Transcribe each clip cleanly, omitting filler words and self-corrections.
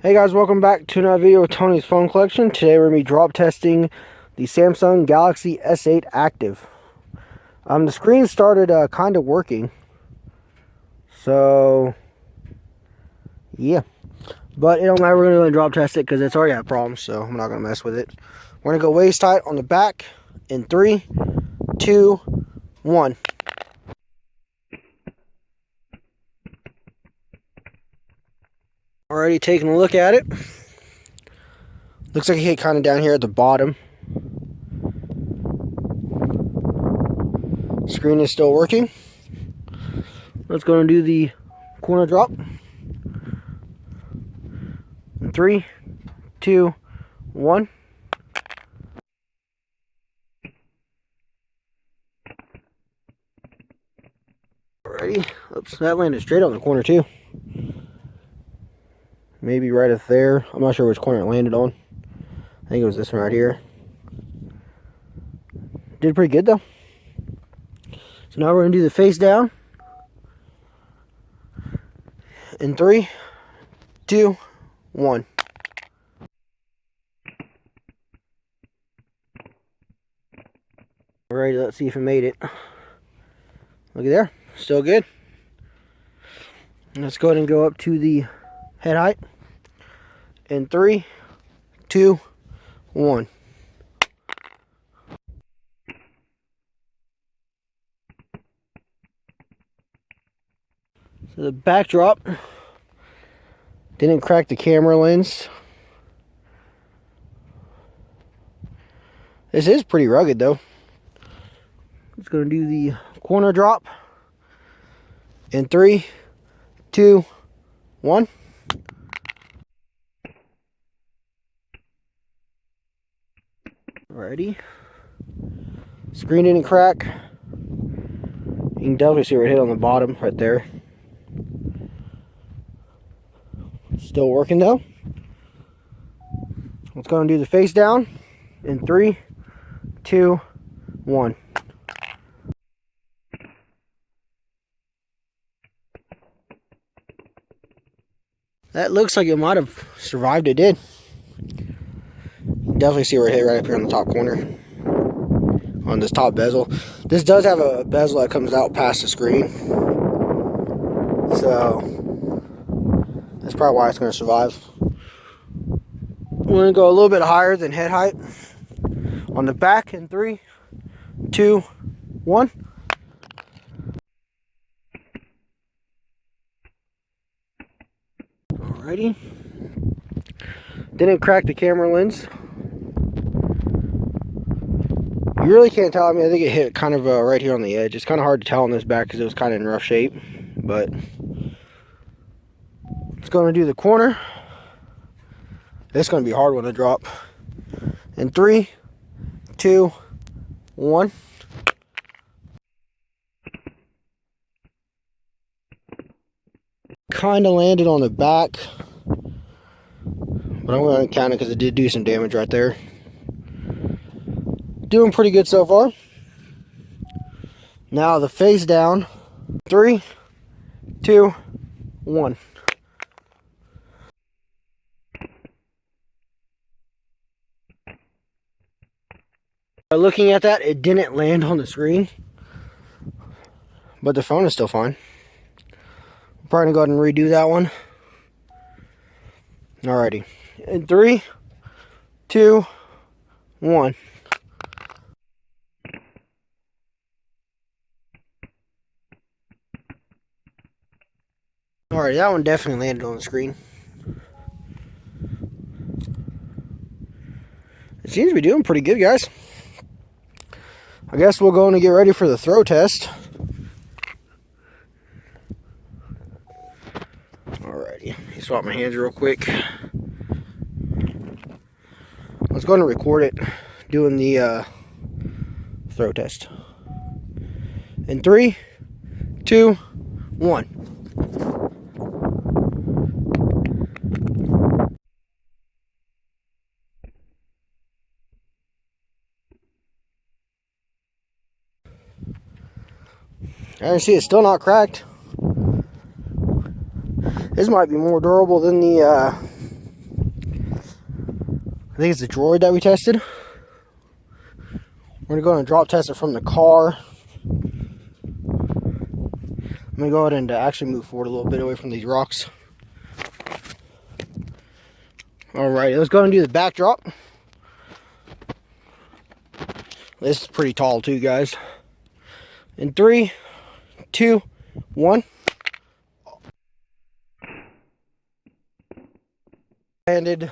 Hey guys, welcome back to another video with Tony's phone collection. Today we're going to be drop testing the Samsung Galaxy S8 Active. The screen started kind of working. So, yeah. But it don't matter, we're going to drop test it because it's already had problems, so I'm not going to mess with it. We're going to go waist height on the back in 3, 2, 1. Already taking a look at it. Looks like it hit kind of down here at the bottom. Screen is still working. Let's go and do the corner drop. In 3, 2, 1. Alrighty. Oops, that landed straight on the corner too. Maybe right up there. I'm not sure which corner it landed on. I think it was this one right here. Did pretty good though. So now we're going to do the face down. In 3, 2, 1. Alright, let's see if it made it. Look at there. Still good. Let's go ahead and go up to the head height. In 3, 2, 1. So the backdrop didn't crack the camera lens. This is pretty rugged though. It's going to do the corner drop. In 3, 2, 1. Alrighty. Screen didn't crack. You can definitely see where it hit on the bottom right there. Still working though. Let's go and do the face down. In 3, 2, 1. That looks like it might have survived. It did. Definitely see where it hit right up here on the top corner. On this top bezel. This does have a bezel that comes out past the screen. So, that's probably why it's going to survive. We're going to go a little bit higher than head height. On the back in 3, 2, 1. Alrighty. Didn't crack the camera lens. You really can't tell. I mean, I think it hit kind of right here on the edge. It's kind of hard to tell on this back because it was kind of in rough shape. But it's going to do the corner. It's going to be a hard one to drop. In 3, 2, 1. Kind of landed on the back, but I'm going to count it because it did do some damage right there. Doing pretty good so far. Now the face down. 3, 2, 1. Looking at that, it didn't land on the screen, but the phone is still fine. I'm probably going to go ahead and redo that one. Alrighty. In 3, 2, 1. Alright, that one definitely landed on the screen. It seems to be doing pretty good, guys. I guess we'll go in and get ready for the throw test. Alrighty, let me swap my hands real quick. Let's go ahead and record it doing the throw test. In 3, 2, 1. I can see it's still not cracked. This might be more durable than the think it's the droid that we tested. We're gonna go and drop test it from the car. I'm gonna go ahead and actually move forward a little bit away from these rocks. Alright, let's go and do the backdrop. This is pretty tall too, guys. In 3, 2, 1. Landed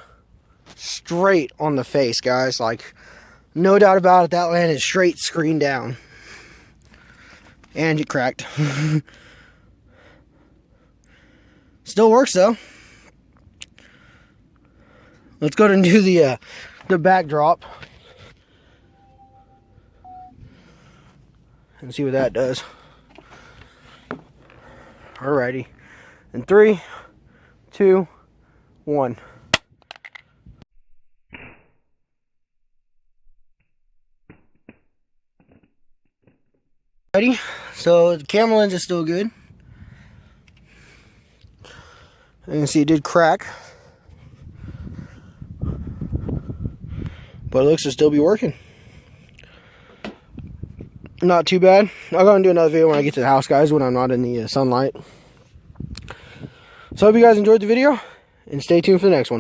straight on the face, guys. Like, no doubt about it, that landed straight screen down. And it cracked. Still works though. Let's go and do the backdrop and see what that does. Alrighty. In 3, 2, 1. Alrighty. So the camera lens is still good. You can see it did crack, but it looks to still be working. Not too bad. I'll go and do another video when I get to the house, guys, when I'm not in the sunlight. So I hope you guys enjoyed the video, and stay tuned for the next one.